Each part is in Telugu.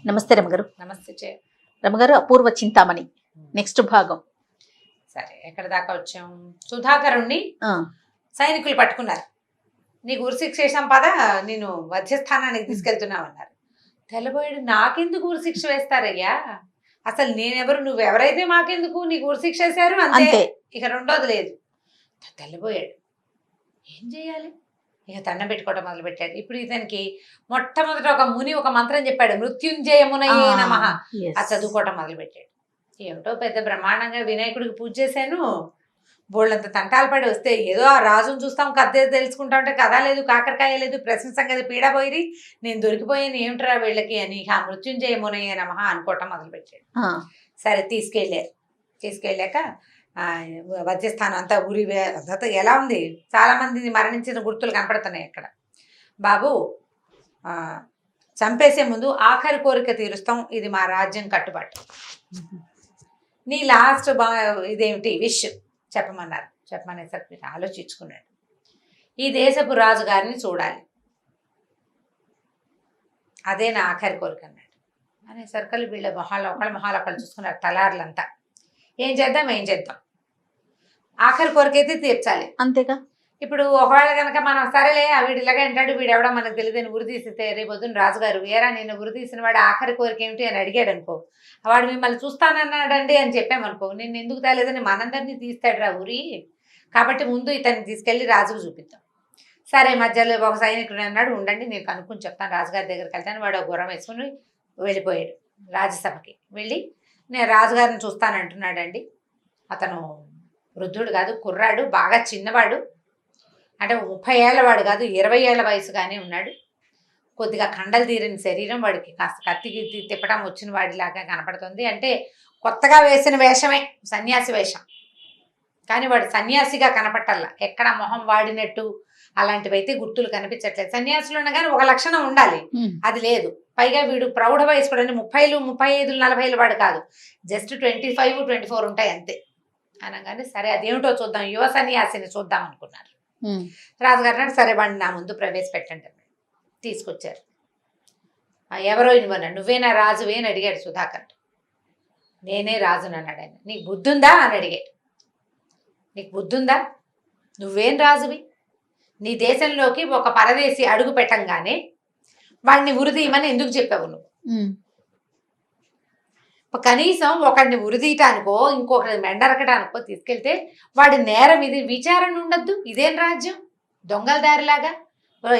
నమస్తే రమగారు. నమస్తే రమగారు, అపూర్వ చింతామణి నెక్స్ట్ భాగం. సరే, ఎక్కడ దాకా వచ్చాం? సుధాకరుణ్ణి సైనికులు పట్టుకున్నారు. నీకు ఉరిశిక్ష వేసాం పదా, నేను వధ్యస్థానానికి తీసుకెళ్తున్నామన్నారు. తెల్లబోయాడు, నాకెందుకు ఉరిశిక్ష వేస్తారయ్యా, అసలు నేనెవరు, నువ్వెవరైతే మాకెందుకు, నీకు ఉరిశిక్ష వేశారు అంతే, ఇక రెండోది లేదు. తెల్లబోయాడు, ఏం చేయాలి? ఇక దండం పెట్టుకోవడం మొదలు పెట్టాడు. ఇప్పుడు ఇతనికి మొట్టమొదట ఒక ముని ఒక మంత్రం చెప్పాడు, మృత్యుంజయమునయే నమః. ఆ చదువుకోవటం మొదలు పెట్టాడు. ఏమిటో పెద్ద బ్రహ్మాండంగా వినాయకుడికి పూజ చేశాను, బోళ్ళంత తంటాలు పడి వస్తే ఏదో ఆ రాజును చూస్తాం, కథ తెలుసుకుంటా ఉంటే కథ లేదు, కాకరకాయ లేదు, ప్రశ్న సంగతి పీడపోయి నేను దొరికిపోయాను, ఏమిట్రా వీళ్ళకి అని ఆ మృత్యుంజయమునయే నమః అనుకోవటం మొదలు పెట్టాడు. సరే, తీసుకెళ్ళాక వధ్యస్థానం అంతా ఊరి అంతా ఎలా ఉంది, చాలా మంది మరణించిన గుర్తులు కనపడుతున్నాయి అక్కడ. బాబు, చంపేసే ముందు ఆఖరి కోరిక తీరుస్తాం, ఇది మా రాజ్యం కట్టుబాటు, నీ లాస్ట్ ఇదేమిటి విష్ చెప్పమన్నారు. చెప్పమనేసరికి ఆలోచించుకున్నాడు. ఈ దేశపు రాజుగారిని చూడాలి, అదే నా ఆఖరి కోరిక అన్నాడు. అనేసరికి వీళ్ళ మొహాలు ఒకళ్ళు చూసుకున్నారు, తలారులంతా. ఏం చేద్దాం ఆఖరి కోరికైతే తీర్చాలి, అంతేగా. ఇప్పుడు ఒకవేళ కనుక మనం సరేలే వీడు ఇలాగే అంటాడు, వీడెవడో మనకు తెలియదని ఉరి తీసితే రేపొద్దున రాజుగారు ఏరా నేను ఉరి తీసిన వాడు ఆఖరి కోరిక ఏమిటి అని అడిగాడు అనుకో, వాడు మిమ్మల్ని చూస్తానన్నాడండి అని చెప్పామనుకో, నేను ఎందుకు తేలేదని మనందరినీ తీస్తాడు రా ఉరి, కాబట్టి ముందు ఇతన్ని తీసుకెళ్ళి రాజుకు చూపిద్దాం. సరే, మధ్యలో ఒక సైనికుడు అన్నాడు, ఉండండి నేను కనుక్కొని చెప్తాను, రాజుగారి దగ్గరికి వెళ్తాను. వాడు ఒక గుర్రం వేసుకుని వెళ్ళిపోయాడు రాజ్యసభకి. వెళ్ళి నేను రాజుగారిని చూస్తానంటున్నాడండి. అతను వృద్ధుడు కాదు, కుర్రాడు, బాగా చిన్నవాడు, అంటే 30 ఏళ్ల వాడు కాదు, 20 ఏళ్ల వయసుగానే ఉన్నాడు. కొద్దిగా కండలు తీరిన శరీరం, వాడికి కాస్త కత్తి తిప్పడం వచ్చిన వాడిలాగా కనపడుతుంది. అంటే కొత్తగా వేసిన వేషమే, సన్యాసి వేషం, కానీ వాడు సన్యాసిగా కనపట్టల్లా, ఎక్కడ మొహం వాడినట్టు అలాంటివైతే గుర్తులు కనిపించట్లేదు. సన్యాసులు ఉండగానే ఒక లక్షణం ఉండాలి, అది లేదు. పైగా వీడు ప్రౌఢ వయసు కూడా 30, 35, 40 వాడు కాదు, జస్ట్ 25, 24 ఉంటాయి అంతే. అనగానే సరే అదేమిటో చూద్దాం, యువ సన్యాసిని చూద్దాం అనుకున్నారు. రాజుగారు అన్నాడు, సరే వాడిని నా ముందు ప్రవేశపెట్టండి అన్నాడు. తీసుకొచ్చారు. ఎవరో ఇవ్వన్నాడు. నువ్వేనా రాజువే అని అడిగాడు సుధాకర్. నేనే రాజుని అన్నాడు ఆయన. నీకు బుద్ధుందా అని అడిగాడు. నీకు బుద్ధుందా, నువ్వేం రాజువి, నీ దేశంలోకి ఒక పరదేశి అడుగు పెట్టంగానే వాడిని ఉరిదీయమని ఎందుకు చెప్పావు నువ్వు? కనీసం ఒకడిని ఉరిదీయటానికో ఇంకొకరిని మెండరకటానికో తీసుకెళ్తే వాడి నేరం ఇది, విచారణ ఉండద్దు. ఇదేం రాజ్యం, దొంగల దారిలాగా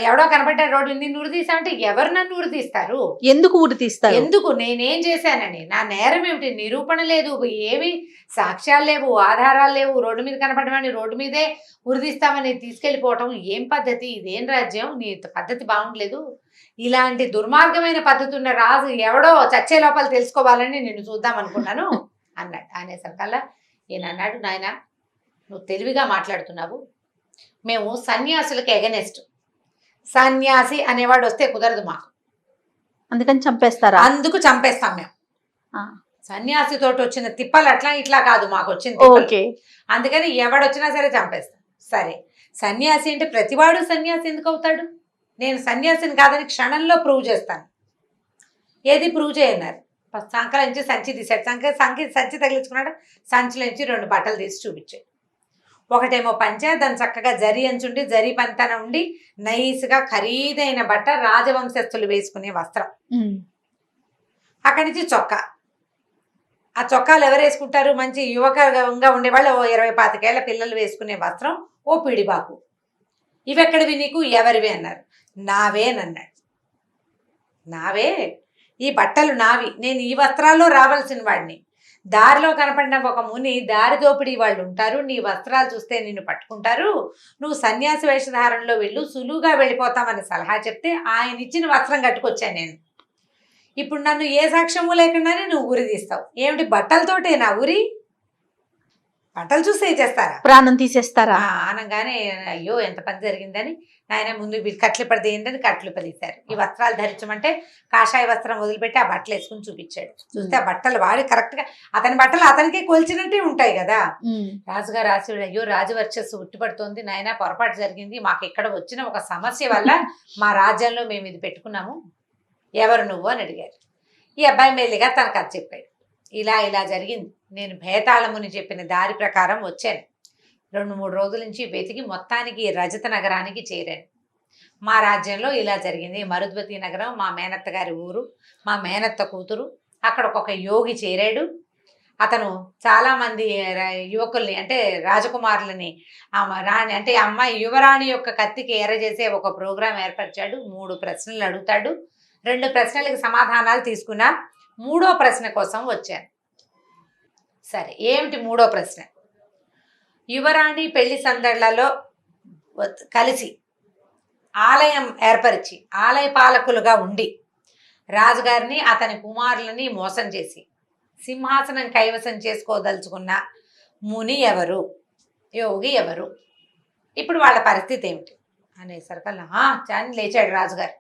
ఎవడో కనబడ్డాడు రోడ్డు, నిన్ను ఉరిదీసామంటే ఎవరు నన్ను ఉరిదీస్తారు? ఎందుకు ఉరితీస్తారు? ఎందుకు, నేనేం చేశానని, నా నేరం ఏమిటి, నిరూపణ లేదు, ఏమి సాక్ష్యాలు లేవు, ఆధారాలు లేవు, రోడ్డు మీద కనపడమని రోడ్డు మీదే ఉరిదీస్తామని తీసుకెళ్ళిపోవటం ఏం పద్ధతి, ఇదేం రాజ్యం, నీ పద్ధతి బాగుండలేదు, ఇలాంటి దుర్మార్గమైన పద్ధతి ఉన్న రాజు ఎవడో చచ్చే లోపల తెలుసుకోవాలని నిన్ను చూద్దాం అనుకున్నాను అన్నాడు. అనేసరికల్లా ఈయన అన్నాడు, నాయన నువ్వు తెలివిగా మాట్లాడుతున్నావు, మేము సన్యాసులకు ఎగనెస్ట్, సన్యాసి అనేవాడు వస్తే కుదరదు మాకు, అందుకని చంపేస్తారా? అందుకు చంపేస్తాం మేము. సన్యాసి తోటి వచ్చిన తిప్పలు అట్లా ఇట్లా కాదు, మాకు వచ్చింది, అందుకని ఎవడొచ్చినా సరే చంపేస్తాం. సరే, సన్యాసి అంటే ప్రతివాడు సన్యాసి ఎందుకు అవుతాడు? నేను సన్యాసిని కాదని క్షణంలో ప్రూవ్ చేస్తాను. ఏది ప్రూవ్ చేయన్నారు? సంకల నుంచి సంచి తీశాడు, సంచి తగిలించుకున్నాడు, సంచిలోంచి 2 బట్టలు తీసి చూపించాడు. ఒకటేమో పంచ, దాని చక్కగా జరి అంచుండి జరి పంతన ఉండి నైస్గా ఖరీదైన బట్ట, రాజవంశస్థులు వేసుకునే వస్త్రం. అక్కడి నుంచి చొక్కా. ఆ చొక్కాలు ఎవరు వేసుకుంటారు? మంచి యువకంగా ఉండేవాళ్ళు, 20-25 ఏళ్ల పిల్లలు వేసుకునే వస్త్రం, ఓ పిడిబాకు. ఇవెక్కడివి నీకు, ఎవరివి అన్నారు. నావేనన్నాడు. నావే, ఈ బట్టలు నావి, నేను ఈ వస్త్రాల్లో రావాల్సిన వాడిని. దారిలో కనపడిన ఒక ముని దారి దోపిడీ వాళ్ళు ఉంటారు, నీ వస్త్రాలు చూస్తే నిన్ను పట్టుకుంటారు, నువ్వు సన్యాసి వేషధారణలో వెళ్ళు, సులువుగా వెళ్ళిపోతామని సలహా చెప్తే ఆయన ఇచ్చిన వస్త్రం కట్టుకొచ్చాను నేను. ఇప్పుడు నన్ను ఏ సాక్ష్యము లేకుండానే నువ్వు ఉరి తీస్తావు. ఏమిటి, బట్టలతోటే నా ఉరి? బట్టలు చూస్తే ఏం చేస్తారా, ప్రాణం తీసేస్తారా? అనగానే అయ్యో ఎంత పని జరిగిందని నాయన ముందు కట్లు పడదేయండి, కట్లు పడేశారు. ఈ వస్త్రాలు ధరించమంటే కాషాయ వస్త్రం వదిలిపెట్టి ఆ బట్టలు వేసుకుని చూపించాడు. చూస్తే ఆ బట్టలు వాడి కరెక్ట్ గా అతని బట్టలు అతనికే కొలిచినట్టే ఉంటాయి కదా. రాజుగారు రాసి, అయ్యో రాజవర్చస్సు ఉట్టిపడుతోంది నాయన, పొరపాటు జరిగింది, మాకు ఇక్కడ వచ్చిన ఒక సమస్య వల్ల మా రాజ్యంలో మేము ఇది పెట్టుకున్నాము, ఎవరు నువ్వు అని అడిగారు. ఈ అబ్బాయి మెల్లిగా తన కథ చెప్పాడు. ఇలా జరిగింది, నేను భేతాళముని చెప్పిన దారి ప్రకారం వచ్చాను. 2-3 రోజుల నుంచి వెతికి మొత్తానికి రజత నగరానికి చేరాను. మా రాజ్యంలో ఇలా జరిగింది. మరుద్వతి నగరం మా మేనత్త గారి ఊరు, మా మేనత్త కూతురు. అక్కడ ఒక యోగి చేరాడు. అతను చాలామంది యువకుల్ని అంటే రాజకుమారులని రాణి అంటే అమ్మాయి యువరాణి యొక్క కత్తికి ఎరచేసే ఒక ప్రోగ్రాం ఏర్పరిచాడు. 3 ప్రశ్నలు అడుగుతాడు. 2 ప్రశ్నలకి సమాధానాలు తీసుకున్నా. 3వ ప్రశ్న కోసం వచ్చాను. సరే, ఏమిటి 3వ ప్రశ్న? యువరాణి పెళ్లి సందళ్లలో కలిసి ఆలయం ఏర్పరిచి ఆలయ పాలకులుగా ఉండి రాజుగారిని అతని కుమారులని మోసం చేసి సింహాసనం కైవసం చేసుకోదలుచుకున్న ముని ఎవరు, యోగి ఎవరు, ఇప్పుడు వాళ్ళ పరిస్థితి ఏమిటి అనేసరికల్లా చాని లేచాడు రాజుగారు.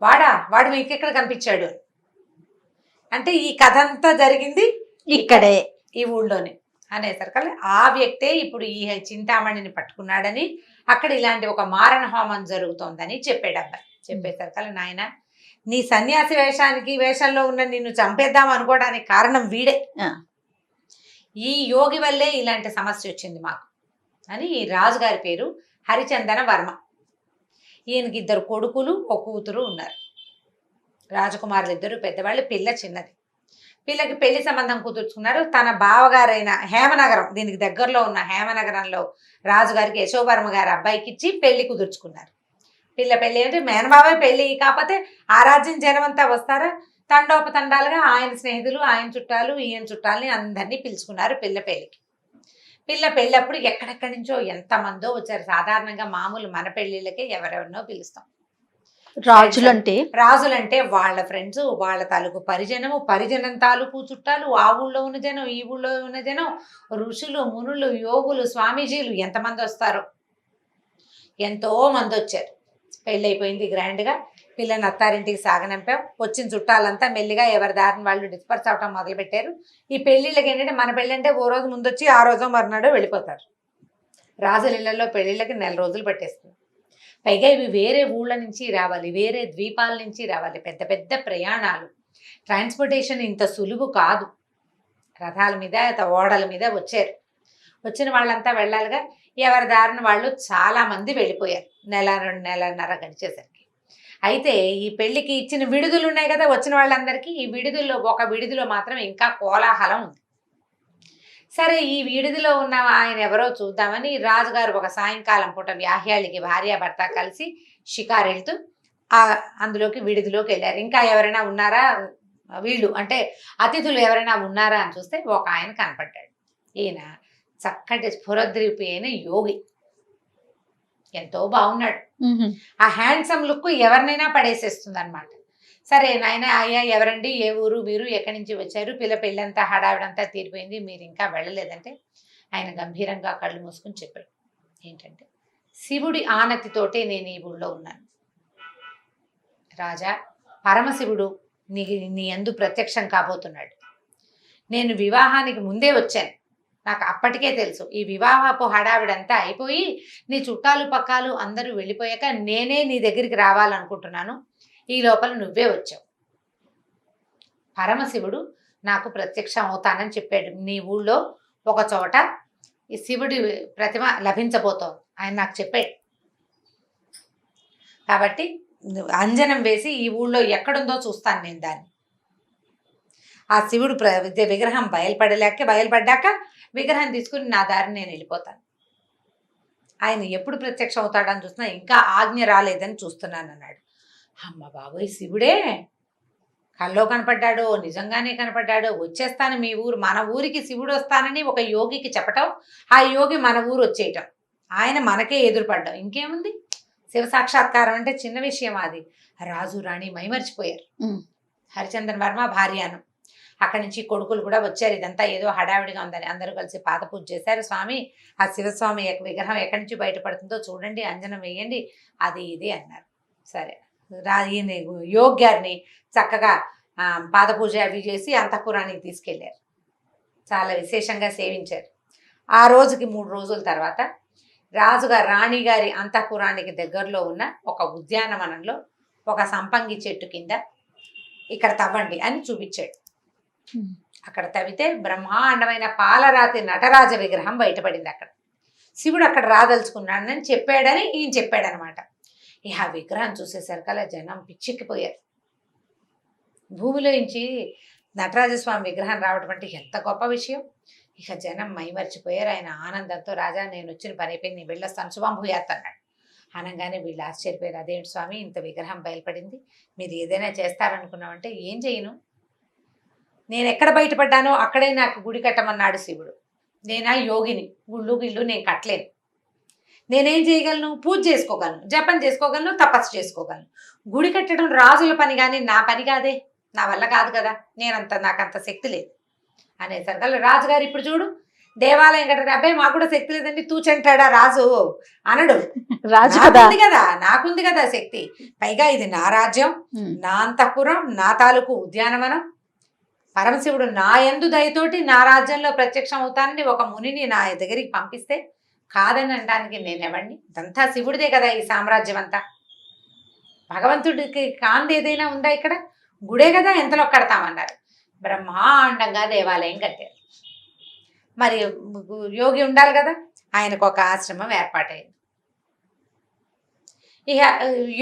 వాడు మీకు ఎక్కడ కనిపించాడు అంటే ఈ కథ అంతా జరిగింది ఇక్కడే, ఈ ఊళ్ళోనే అనేసరికల్లా ఆ వ్యక్తే ఇప్పుడు ఈ చింతామణిని పట్టుకున్నాడని, అక్కడ ఇలాంటి ఒక మారణ హోమం జరుగుతోందని చెప్పాడు అబ్బాయి. చెప్పేసరికల్లా నాయన, నీ సన్యాసి వేషంలో ఉన్న నిన్ను చంపేద్దాం అనుకోవడానికి కారణం వీడే. ఈ యోగి వల్లే ఇలాంటి సమస్య వచ్చింది మాకు అని. ఈ రాజుగారి పేరు హరిచందన వర్మ. ఈయనకి 2 కొడుకులు, 1 కూతురు ఉన్నారు. రాజకుమారులు 2 పెద్దవాళ్ళు, పిల్ల చిన్నది. పిల్లకి పెళ్లి సంబంధం కుదుర్చుకున్నారు. తన బావగారైన హేమనగరం, దీనికి దగ్గరలో ఉన్న హేమనగరంలో రాజుగారికి యశోవర్మ గారి అబ్బాయికి ఇచ్చి పెళ్లి కుదుర్చుకున్నారు. పిల్ల పెళ్ళి అంటే మేనబాబాయ్ పెళ్ళి, కాకపోతే ఆ రాజ్యం జనమంతా వస్తారా, తండోపతండాలుగా ఆయన స్నేహితులు, ఆయన చుట్టాలు, ఈయన చుట్టాలని అందరినీ పిలుచుకున్నారు పిల్ల పెళ్ళికి. పిల్ల పెళ్ళప్పుడు ఎక్కడెక్కడి నుంచో ఎంతమందో వచ్చారు. సాధారణంగా మామూలు మన పెళ్ళిళ్ళకే ఎవరెవరినో పిలుస్తాం. రాజులంటే వాళ్ళ ఫ్రెండ్స్, వాళ్ళ తాలూకు పరిజనం తాలూకు చుట్టాలు, ఆ ఊళ్ళో ఉన్న జనం, ఈ ఊళ్ళో ఉన్న జనం, ఋషులు, మునులు, యోగులు, స్వామీజీలు ఎంతమంది వస్తారో. ఎంతో మంది వచ్చారు. పెళ్ళైపోయింది గ్రాండ్గా. పిల్లని అత్తారింటికి సాగనంపాం. వచ్చిన చుట్టాలంతా మెల్లిగా ఎవరి దారిని వాళ్ళు డిస్పర్స్ అవటం మొదలుపెట్టారు. ఈ పెళ్ళిళ్ళకి ఏంటంటే మన పెళ్ళి అంటే 1 రోజు ముందు వచ్చి ఆ రోజు మరునాడు వెళ్ళిపోతారు. రాజుల ఇళ్లలో పెళ్ళిళ్ళకి 1 నెల రోజులు పట్టేస్తుంది. పైగా ఇవి వేరే ఊళ్ళ నుంచి రావాలి, వేరే ద్వీపాల నుంచి రావాలి, పెద్ద పెద్ద ప్రయాణాలు. ట్రాన్స్పోర్టేషన్ ఇంత సులువు కాదు. రథాల మీద, ఓడల మీద వచ్చారు. వచ్చిన వాళ్ళంతా వెళ్ళాలిగా. ఎవరి దారిన వాళ్ళు చాలామంది వెళ్ళిపోయారు. 1-2 నెలన్నర గడిచేసరికి. అయితే ఈ పెళ్లికి ఇచ్చిన విడుదలు ఉన్నాయి కదా వచ్చిన వాళ్ళందరికీ. ఈ విడుదల్లో ఒక విడుదలో మాత్రం ఇంకా కోలాహలం ఉంది. సరే, ఈ విడుదలో ఉన్న ఆయన ఎవరో చూద్దామని రాజుగారు ఒక సాయంకాలం పూట వ్యాహ్యాళికి భార్యాభర్త కలిసి షికారు వెళ్తూ అందులోకి విడుదలోకి వెళ్ళారు. ఇంకా ఎవరైనా ఉన్నారా, వీళ్ళు అంటే అతిథులు ఎవరైనా ఉన్నారా అని చూస్తే ఒక ఆయన కనపడ్డాడు. ఈయన చక్కటి స్ఫురద్రూపి అయిన యోగి, ఎంతో బాగున్నాడు. ఆ హ్యాండ్సమ్ లుక్ ఎవరినైనా పడేసేస్తుంది అనమాట. సరే నాయన, అయ్యా ఎవరండి, ఏ ఊరు, మీరు ఎక్కడి నుంచి వచ్చారు, పిల్ల పెళ్ళంతా హడావిడంతా తీరిపోయింది, మీరు ఇంకా వెళ్ళలేదంటే ఆయన గంభీరంగా కళ్ళు మూసుకుని చెప్పాడు. ఏంటంటే, శివుడి ఆనతితోటే నేను ఈ ఊళ్ళో ఉన్నాను రాజా. పరమశివుడు నీ యందు ప్రత్యక్షం కాబోతున్నాడు. నేను వివాహానికి ముందే వచ్చాను. నాకు అప్పటికే తెలుసు ఈ వివాహపు హడావిడంతా అయిపోయి నీ చుట్టాలు పక్కాలు అందరూ వెళ్ళిపోయాక నేనే నీ దగ్గరికి రావాలనుకుంటున్నాను. ఈ లోపల నువ్వే వచ్చావు. పరమశివుడు నాకు ప్రత్యక్షం అవుతానని చెప్పాడు. నీ ఊళ్ళో ఒక చోట ఈ శివుడి ప్రతిమ లభించబోతోంది ఆయన నాకు చెప్పాడు. కాబట్టి అంజనం వేసి ఈ ఊళ్ళో ఎక్కడుందో చూస్తాను నేను దాన్ని. ఆ శివుడు విగ్రహం బయలుపడ్డాక విగ్రహం తీసుకుని నా దారిని నేను వెళ్ళిపోతాను. ఆయన ఎప్పుడు ప్రత్యక్షం అవుతాడని చూస్తున్నా, ఇంకా ఆజ్ఞ రాలేదని చూస్తున్నాను అన్నాడు. అమ్మ బాబోయ్, శివుడే కల్లో కనపడ్డాడో నిజంగానే కనపడ్డాడో, వచ్చేస్తాను మీ ఊరు, మన ఊరికి శివుడు వస్తానని ఒక యోగికి చెప్పటం, ఆ యోగి మన ఊరు వచ్చేయటం, ఆయన మనకే ఎదురుపడ్డాం, ఇంకేముంది. శివ సాక్షాత్కారం అంటే చిన్న విషయం. అది రాజు రాణి మైమర్చిపోయారు. హరిచందన్ వర్మ భార్యను, అక్కడి నుంచి కొడుకులు కూడా వచ్చారు. ఇదంతా ఏదో హడావిడిగా ఉందని అందరూ కలిసి పాద పూజ చేశారు. స్వామి, ఆ శివస్వామి విగ్రహం ఎక్కడి నుంచి బయటపడుతుందో చూడండి, అంజనం వేయండి, అది ఇది అన్నారు. సరే, ఈయన యోగ్ గారిని చక్కగా పాద పూజ అవి చేసి అంతఃపురానికి తీసుకెళ్లారు. చాలా విశేషంగా సేవించారు. ఆ రోజుకి 3 రోజుల తర్వాత రాజుగారు రాణిగారి అంతఃపురానికి దగ్గరలో ఉన్న ఒక ఉద్యానవనంలో ఒక సంపంగి చెట్టు కింద ఇక్కడ తవ్వండి అని చూపించాడు. అక్కడ తవ్వితే బ్రహ్మాండమైన పాలరాతి నటరాజ విగ్రహం బయటపడింది. అక్కడ శివుడు అక్కడ రాదలుచుకున్నాడని చెప్పాడని ఈయన చెప్పాడనమాట. ఇక ఆ విగ్రహం చూసేసరికల్లా జనం పిచ్చెక్కిపోయారు. భూమిలో నుంచి నటరాజస్వామి విగ్రహం రావడం అంటే ఎంత గొప్ప విషయం. ఇక జనం మైమర్చిపోయారు. ఆయన ఆనందంతో, రాజా నేను వచ్చిన పని అయిపోయింది, నేను వెళ్ళొస్తాను, శుభం భూయాత్ అన్నాడు. అనగానే వీళ్ళు ఆశ్చర్యపోయారు. అదేంటి స్వామి ఇంత విగ్రహం బయలుపడింది, మీరు ఏదైనా చేస్తారనుకున్నామంటే ఏం చేయను, నేను ఎక్కడ బయటపడ్డానో అక్కడే నాకు గుడి కట్టమన్నాడు శివుడు. నేనా యోగిని, గుళ్ళు గిళ్ళు నేను కట్టలేను. నేనేం చేయగలను, పూజ చేసుకోగలను, జపం చేసుకోగలను, తపస్సు చేసుకోగలను. గుడి కట్టడం రాజుల పని కానీ నా పని కాదే, నా వల్ల కాదు కదా, నాకంత శక్తి లేదు అనేసరికల్లా రాజుగారు ఇప్పుడు చూడు దేవాలయం కట్టారు. అబ్బాయి మాకు కూడా శక్తి లేదండి తూచంటాడా రాజు అనడు. నాకుంది కదా శక్తి, పైగా ఇది నా రాజ్యం, నా అంతఃపురం, నా తాలూకు ఉద్యానవనం. పరమశివుడు నా యందు దయతోటి నా రాజ్యంలో ప్రత్యక్షం అవుతానని ఒక మునిని నా దగ్గరికి పంపిస్తే కాదని అనడానికి నేనెవండి? ఇదంతా శివుడిదే కదా ఈ సామ్రాజ్యం అంతా. భగవంతుడికి కాంది ఏదైనా ఉందా ఇక్కడ? గుడే కదా, ఎంతలో కడతామన్నారు. బ్రహ్మాండంగా దేవాలయం కట్టారు. మరి యోగి ఉండాలి కదా, ఆయనకు ఒక ఆశ్రమం ఏర్పాటైంది. ఇక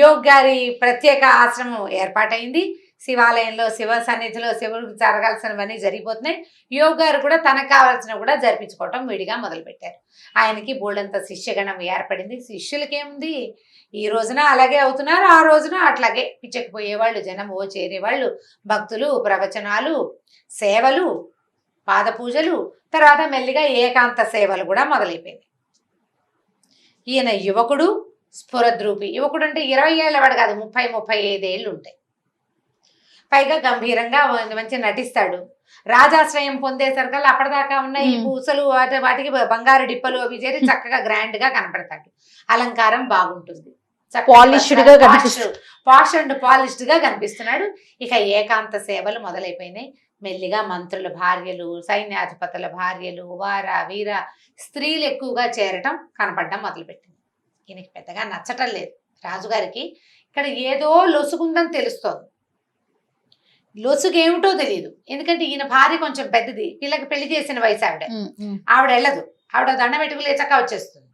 యోగి గారి ప్రత్యేక ఆశ్రమం ఏర్పాటైంది. శివాలయంలో శివ సన్నిధిలో శివుడికి జరగాల్సినవన్నీ జరిగిపోతున్నాయి. యోగి గారు కూడా తనకు కావాల్సినవి కూడా జరిపించుకోవటం విడిగా మొదలుపెట్టారు. ఆయనకి బోల్డంత శిష్యగణం ఏర్పడింది. శిష్యులకేముంది, ఈ రోజున అలాగే అవుతున్నారు, ఆ రోజున అట్లాగే పిచ్చకపోయేవాళ్ళు జనం, చేరేవాళ్ళు, భక్తులు, ప్రవచనాలు, సేవలు, పాద పూజలు, తర్వాత మెల్లిగా ఏకాంత సేవలు కూడా మొదలైపోయింది. ఈయన యువకుడు, స్ఫురద్రూపి. యువకుడు అంటే 20 ఏళ్ళ వాడు కాదు, 30-35 ఏళ్ళు ఉంటాయి. పైగా గంభీరంగా మంచి నటిస్తాడు. రాజాశ్రయం పొందేసరికల్లా అప్పటిదాకా ఉన్న ఈ పూసలు వాటికి బంగారు డిప్పలు అవి చేరి చక్కగా గ్రాండ్ గా కనపడతాడు. అలంకారం బాగుంటుంది, పాష్ అండ్ పాలిష్డ్ గా కనిపిస్తున్నాడు. ఇక ఏకాంత సేవలు మొదలైపోయినాయి. మెల్లిగా మంత్రుల భార్యలు, సైన్యాధిపతుల భార్యలు, వార వీర స్త్రీలు ఎక్కువగా చేరటం కనపడడం మొదలుపెట్టింది. ఈయనకి పెద్దగా నచ్చటం లేదు రాజుగారికి. ఇక్కడ ఏదో లొసుగుందని తెలుస్తోంది. లొసుగేమిటో తెలియదు. ఎందుకంటే ఈయన భార్య కొంచెం పెద్దది, పిల్లకి పెళ్లి చేసిన వయసు ఆవిడ వెళ్ళదు. ఆవిడ దండ పెట్టుకు లేచక్క వచ్చేస్తుంది.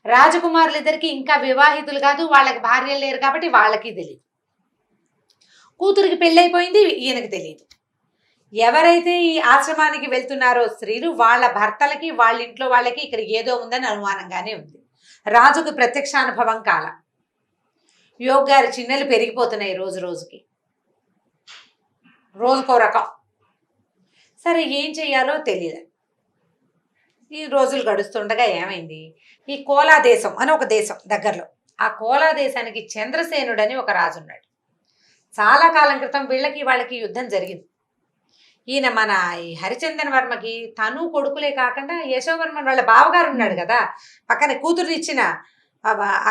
రాజకుమారులు ఇద్దరికి ఇంకా వివాహితులు కాదు, వాళ్ళకి భార్యలు లేరు కాబట్టి వాళ్ళకి తెలియదు. కూతురికి పెళ్ళైపోయింది, ఈయనకి తెలియదు. ఎవరైతే ఈ ఆశ్రమానికి వెళ్తున్నారో స్త్రీలు, వాళ్ళ భర్తలకి వాళ్ళ ఇంట్లో వాళ్ళకి ఇక్కడ ఏదో ఉందని అనుమానంగానే ఉంది. రాజుకు ప్రత్యక్షానుభవం కాల. యోగి గారి చిన్నలు పెరిగిపోతున్నాయి రోజు రోజుకి, రోజుకో రకం. సరే ఏం చెయ్యాలో తెలియదు. ఈ రోజులు గడుస్తుండగా ఏమైంది, ఈ కోలా దేశం అని ఒక దేశం దగ్గరలో, ఆ కోలా దేశానికి చంద్రసేనుడు అని ఒక రాజు ఉన్నాడు. చాలా కాలం క్రితం వీళ్ళకి వాళ్ళకి యుద్ధం జరిగింది. ఈయన మన ఈ హరిచందన్ వర్మకి తను కొడుకులే కాకుండా యశోవర్మన్ వాళ్ళ బావగారు ఉన్నాడు కదా, పక్కన కూతురు ఇచ్చిన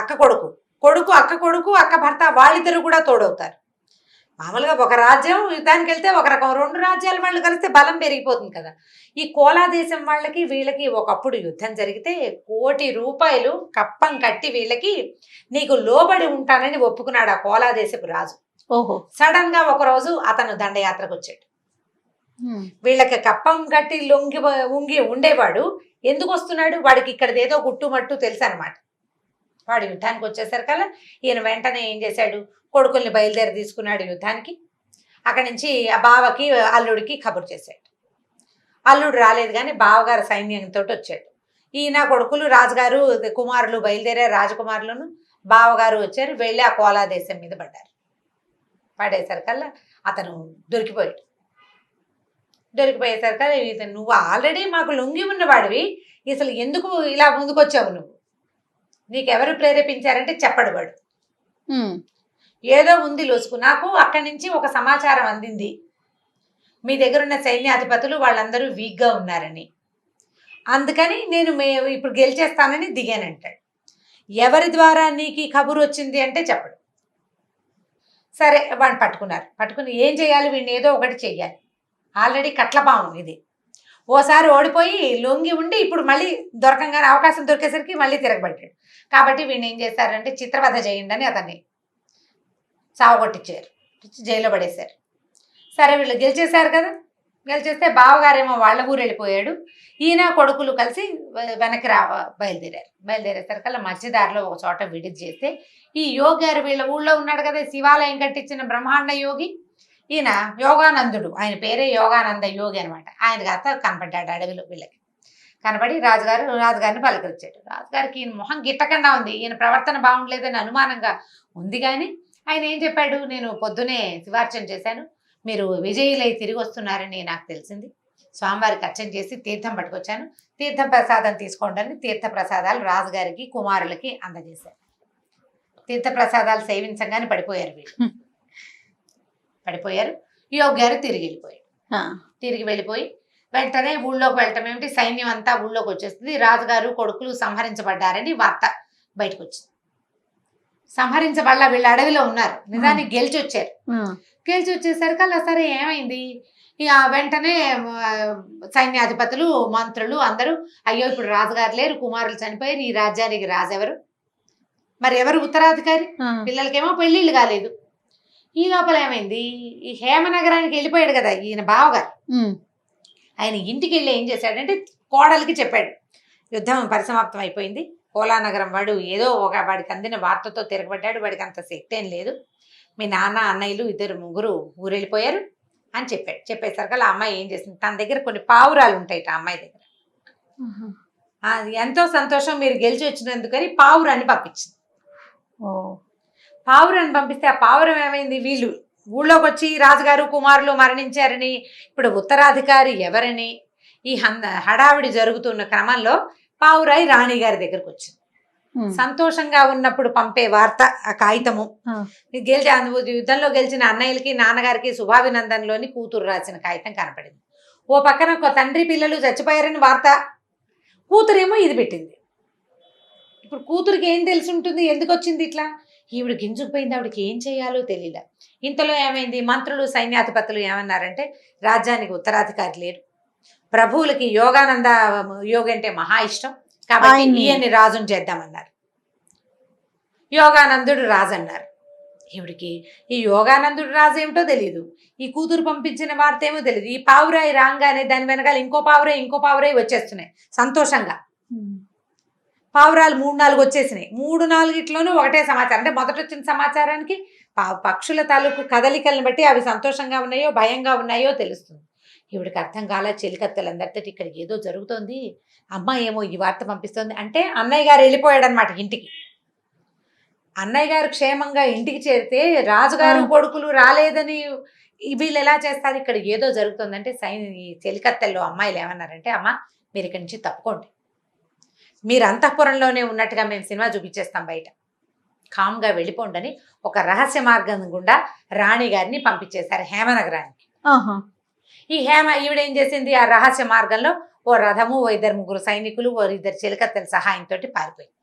అక్క కొడుకు అక్క భర్త, వాళ్ళిద్దరు కూడా తోడవుతారు. మామూలుగా ఒక రాజ్యం యుద్ధానికి వెళ్తే ఒక రకం, 2 రాజ్యాల వాళ్ళు కలిస్తే బలం పెరిగిపోతుంది కదా. ఈ కోలా దేశం వాళ్ళకి వీళ్ళకి ఒకప్పుడు యుద్ధం జరిగితే 1 కోటి రూపాయలు కప్పం కట్టి వీళ్ళకి నీకు లోబడి ఉంటానని ఒప్పుకున్నాడు ఆ కోలా దేశపు రాజు. సడన్ గా ఒక రోజు అతను దండయాత్రకు వచ్చాడు. వీళ్ళకి కప్పం కట్టి ఉంగి ఉండేవాడు ఎందుకు వస్తున్నాడు, వాడికి ఇక్కడదేదో గుట్టుమట్టు తెలుసు అనమాట. వాడు యుద్ధానికి వచ్చేసరికల్లా ఈయన వెంటనే ఏం చేశాడు, కొడుకుల్ని బయలుదేరి తీసుకున్నాడు యుద్ధానికి. అక్కడి నుంచి ఆ బావకి అల్లుడికి కబురు చేశాడు. అల్లుడు రాలేదు కానీ బావగారు సైన్యంతో వచ్చాడు. ఈయన కొడుకులు, రాజుగారు కుమారులు బయలుదేరారు, రాజకుమారులను. బావగారు వచ్చారు, వెళ్ళి ఆ కోలా దేశం మీద పడ్డారు. పడేసరికల్లా అతను దొరికిపోయేసరికల్లా నువ్వు ఆల్రెడీ మాకు లొంగి ఉన్నవాడివి, అసలు ఎందుకు ఇలా ముందుకొచ్చావు, నువ్వు నీకెవరు ప్రేరేపించారంటే చెప్పడు వాడు. ఏదో ఉంది లొసుకు, నాకు అక్కడి నుంచి ఒక సమాచారం అందింది, మీ దగ్గర ఉన్న సైన్యాధిపతులు వాళ్ళందరూ వీక్గా ఉన్నారని, అందుకని నేను ఇప్పుడు గెలిచేస్తానని దిగానంటాడు. ఎవరి ద్వారా నీకు ఈ కబురు వచ్చింది అంటే చెప్పడు. సరే వాడిని పట్టుకుని ఏం చేయాలి, వీడిని ఏదో ఒకటి చెయ్యాలి. ఆల్రెడీ కట్లపాము ఇది, ఓసారి ఓడిపోయి లొంగి ఉండి ఇప్పుడు మళ్ళీ దొరకంగానే అవకాశం దొరికేసరికి మళ్ళీ తిరగబడ్డాడు. కాబట్టి వీడిని ఏం చేశారంటే చిత్రవధ చేయండి అని అతన్ని సావగొట్టించారు, జైల్లో పడేశారు. సరే వీళ్ళు గెలిచేశారు కదా, గెలిచేస్తే బావగారేమో వాళ్ళ ఊరు వెళ్ళిపోయాడు, ఈయన కొడుకులు కలిసి వెనక్కి బయలుదేరేసరికల్లా మధ్యదారిలో ఒక చోట విడిది చేస్తే ఈ యోగి గారు వీళ్ళ ఊళ్ళో ఉన్నాడు కదా, శివాలయం కట్టించిన బ్రహ్మాండ యోగి, ఈయన యోగానందుడు, ఆయన పేరే యోగానంద యోగి అనమాట. ఆయన అత్త కనపడ్డాడు అడవిలో. వీళ్ళకి కనబడి రాజుగారిని పలకరించాడు. రాజుగారికి ఈయన మొహం గిట్టకుండా ఉంది, ఈయన ప్రవర్తన బాగుండలేదని అనుమానంగా ఉంది. కానీ ఆయన ఏం చెప్పాడు, నేను పొద్దునే శివార్చన చేశాను, మీరు విజయులై తిరిగి వస్తున్నారని నాకు తెలిసింది, స్వామివారికి అర్చన చేసి తీర్థం పట్టుకొచ్చాను, తీర్థ ప్రసాదం తీసుకోండి అని తీర్థ ప్రసాదాలు రాజుగారికి కుమారులకి అందజేశారు. తీర్థ ప్రసాదాలు సేవించగానే పడిపోయారు వీళ్ళు. పడిపోయారు. యోగి గారు తిరిగి వెళ్ళిపోయి వెంటనే ఊళ్ళోకి వెళ్ళటం ఏమిటి, సైన్యం అంతా ఊళ్ళోకి వచ్చేస్తుంది. రాజుగారు కొడుకులు సంహరించబడ్డారని వార్త బయటకు వచ్చింది. సంహరించబడ్డ వీళ్ళు అడవిలో ఉన్నారు, నిజానికి గెలిచి వచ్చారు. గెలిచి వచ్చేసరికల్లా సరే ఏమైంది, ఇక వెంటనే సైన్యాధిపతులు మంత్రులు అందరూ అయ్యో ఇప్పుడు రాజుగారు లేరు, కుమారులు చనిపోయారు, ఈ రాజ్యానికి రాజెవరు, మరి ఎవరు ఉత్తరాధికారి, పిల్లలకేమో పెళ్ళిళ్ళు కాలేదు. ఈ లోపల ఏమైంది, ఈ హేమనగరానికి వెళ్ళిపోయాడు కదా ఈయన బావగారు, ఆయన ఇంటికి వెళ్ళి ఏం చేశాడంటే కోడలికి చెప్పాడు, యుద్ధం పరిసమాప్తం అయిపోయింది, కోలానగరం వాడు ఏదో వాడికి అందిన వార్తతో తిరగబడ్డాడు, వాడికి అంత శక్తి ఏం లేదు, మీ నాన్న అన్నయ్యలు ముగ్గురు ఊరు వెళ్ళిపోయారు అని చెప్పాడు. చెప్పేసరికి ఆ అమ్మాయి ఏం చేసింది, తన దగ్గర కొన్ని పావురాలు ఉంటాయి ఆ అమ్మాయి దగ్గర, ఎంతో సంతోషం మీరు గెలిచి వచ్చినందుకని పావురాన్ని పంపించింది. పావురాన్ని పంపిస్తే ఆ పావురం ఏమైంది, వీళ్ళు ఊళ్ళోకి వచ్చి రాజుగారు కుమారులు మరణించారని, ఇప్పుడు ఉత్తరాధికారి ఎవరని ఈ హడావిడి జరుగుతున్న క్రమంలో పావురాయి రాణి గారి దగ్గరకు వచ్చింది. సంతోషంగా ఉన్నప్పుడు పంపే వార్త ఆ కాగితము, యుద్ధంలో గెలిచిన అన్నయ్యలకి నాన్నగారికి శుభాభినందనలోని కూతురు రాసిన కాగితం కనపడింది. ఓ పక్కన ఒక తండ్రి పిల్లలు చచ్చిపోయారని వార్త, కూతురేమో ఇది పెట్టింది. ఇప్పుడు కూతురికి ఏం తెలిసి ఉంటుంది, ఎందుకు వచ్చింది ఇట్లా, ఈవిడ గింజుకుపోయింది, ఆవిడకి ఏం చేయాలో తెలియలే. ఇంతలో ఏమైంది, మంత్రులు సైన్యాధిపతులు ఏమన్నారంటే రాజ్యానికి ఉత్తరాధికారి లేరు, ప్రభువులకి యోగానంద యోగి అంటే మహా ఇష్టం కాబట్టి ఈయన్ని రాజుని చేద్దామన్నారు. యోగానందుడు రాజు అన్నారు. ఈవిడికి ఈ యోగానందుడు రాజు ఏమిటో తెలియదు, ఈ కూతురు పంపించిన వార్త ఏమో తెలియదు. ఈ పావురాయి రాగానే దాని వెనకాల ఇంకో పావురాయి వచ్చేస్తున్నాయి సంతోషంగా. పావురాలు 3-4 వచ్చేసినాయి. 3-4 ఒకటే సమాచారం, అంటే మొదట వచ్చిన సమాచారానికి పక్షుల తాలూకు కదలికలను బట్టి అవి సంతోషంగా ఉన్నాయో భయంగా ఉన్నాయో తెలుస్తుంది. ఈవిడికి అర్థం కాలే, చెలికత్తెలందరితో ఇక్కడ ఏదో జరుగుతోంది, అమ్మాయి ఏమో ఈ వార్త పంపిస్తుంది అంటే అన్నయ్య గారు వెళ్ళిపోయాడు అనమాట ఇంటికి. అన్నయ్య గారు క్షేమంగా ఇంటికి చేరితే రాజుగారు కొడుకులు రాలేదని వీళ్ళు ఎలా చేస్తారు, ఇక్కడ ఏదో జరుగుతుందంటే ఈ చెలికత్తెల్లో అమ్మాయిలు ఏమన్నారంటే, అమ్మ మీరు ఇక్కడి నుంచి తప్పుకోండి, మీరు అంతఃపురంలోనే ఉన్నట్టుగా మేము సినిమా చూపించేస్తాం, బయట కామ్గా వెళ్ళిపోండి అని ఒక రహస్య మార్గం గుండా రాణి గారిని పంపించేశారు హేమనగరానికి. ఈ ఈవిడేం చేసింది, ఆ రహస్య మార్గంలో ఓ రథము, ఓ 2-3 సైనికులు, ఓ 2 చెలికత్తెల సహాయంతో పారిపోయింది.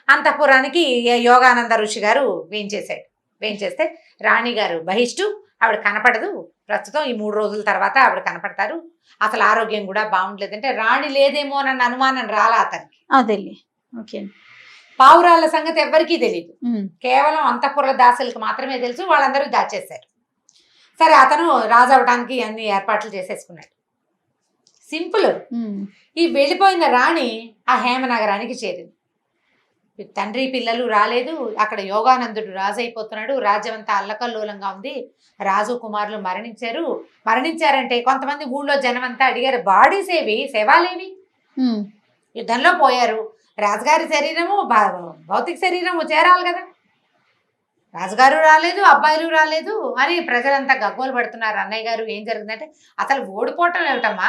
అంతఃపురానికి యోగానంద ఋషి గారు వేయించేస్తే రాణిగారు బహిష్టు, ఆవిడ కనపడదు ప్రస్తుతం, ఈ 3 రోజుల తర్వాత ఆవిడ కనపడతారు, అసలు ఆరోగ్యం కూడా బాగుండలేదంటే రాణి లేదేమో అన్న అనుమానం రాలా అతనికి. పావురాళ్ళ సంగతి ఎవ్వరికీ తెలియదు, కేవలం అంతఃపుర దాసులకు మాత్రమే తెలుసు, వాళ్ళందరూ దాచేశారు. సరే అతను రాజు అవడానికి అన్ని ఏర్పాట్లు చేసేసుకున్నాడు. సింపుల్. ఈ వెళ్ళిపోయిన రాణి ఆ హేమనగరానికి చేరింది. తండ్రి పిల్లలు రాలేదు, అక్కడ యోగానందుడు రాజు అయిపోతున్నాడు, రాజ్యం అంతా అల్లకల్లోలంగా ఉంది, రాజు కుమారులు మరణించారంటే కొంతమంది ఊళ్ళో జనం అంతా అడిగారు, బాడీస్ ఏవి, శవాలేవి, యుద్ధంలో పోయారు, రాజుగారి శరీరము భౌతిక శరీరము చేరాలి కదా, రాజుగారు రాలేదు, అబ్బాయిలు రాలేదు అని ప్రజలంతా గగ్గోలు పడుతున్నారు. అన్నయ్య గారు ఏం జరిగిందంటే, అసలు ఓడిపోవటం ఏమిటమ్మా,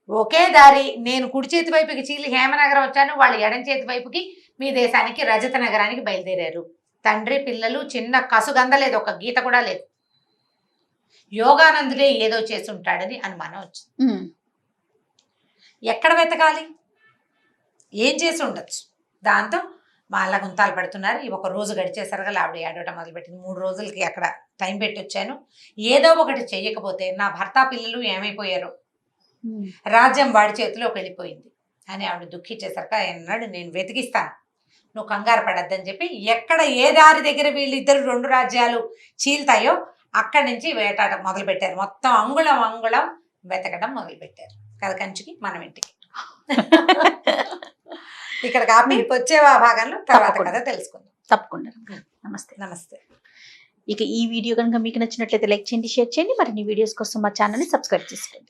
ఒకే దారి, నేను కుడి చేతి వైపుకి చీలి హేమనగరం వచ్చాను, వాళ్ళు ఎడం చేతి వైపుకి మీ దేశానికి రజత నగరానికి బయలుదేరారు, తండ్రి పిల్లలు చిన్న కసుగందలేదు, ఒక గీత కూడా లేదు, యోగానందుడే ఏదో చేసి ఉంటాడని అనుమానం వచ్చింది. ఎక్కడ వెతకాలి, ఏం చేసి ఉండొచ్చు, దాంతో వాళ్ళ గుంతాలు పడుతున్నారు. ఈ 1 రోజు గడిచేసరిగా ఆవిడ ఏడవటం మొదలుపెట్టింది. 3 రోజులకి అక్కడ టైం పెట్టి వచ్చాను, ఏదో ఒకటి చెయ్యకపోతే నా భర్త పిల్లలు ఏమైపోయారో, రాజ్యం వాడి చేతిలోకి వెళ్ళిపోయింది అని ఆవిడ దుఃఖించేసరికి అన్నాడు, నేను వెతికిస్తాను, నువ్వు కంగారు పడద్దని చెప్పి, ఎక్కడ ఏ దారి దగ్గర వీళ్ళిద్దరు 2 రాజ్యాలు చీల్తాయో అక్కడి నుంచి వేటాట మొదలు పెట్టారు. మొత్తం అంగుళం అంగుళం వెతకడం మొదలు పెట్టారు. కథ కంచికి మనం ఇంటికి. ఇక్కడ కాపీ వచ్చే భాగంలో తర్వాత కథ తెలుసుకుందాం. తప్పకుండా. నమస్తే. నమస్తే. ఇక ఈ వీడియో కనుక మీకు నచ్చినట్లయితే లైక్ చేయండి, షేర్ చేయండి. మరిన్ని వీడియోస్ కోసం మా ఛానల్ని సబ్స్క్రైబ్ చేసుకోండి.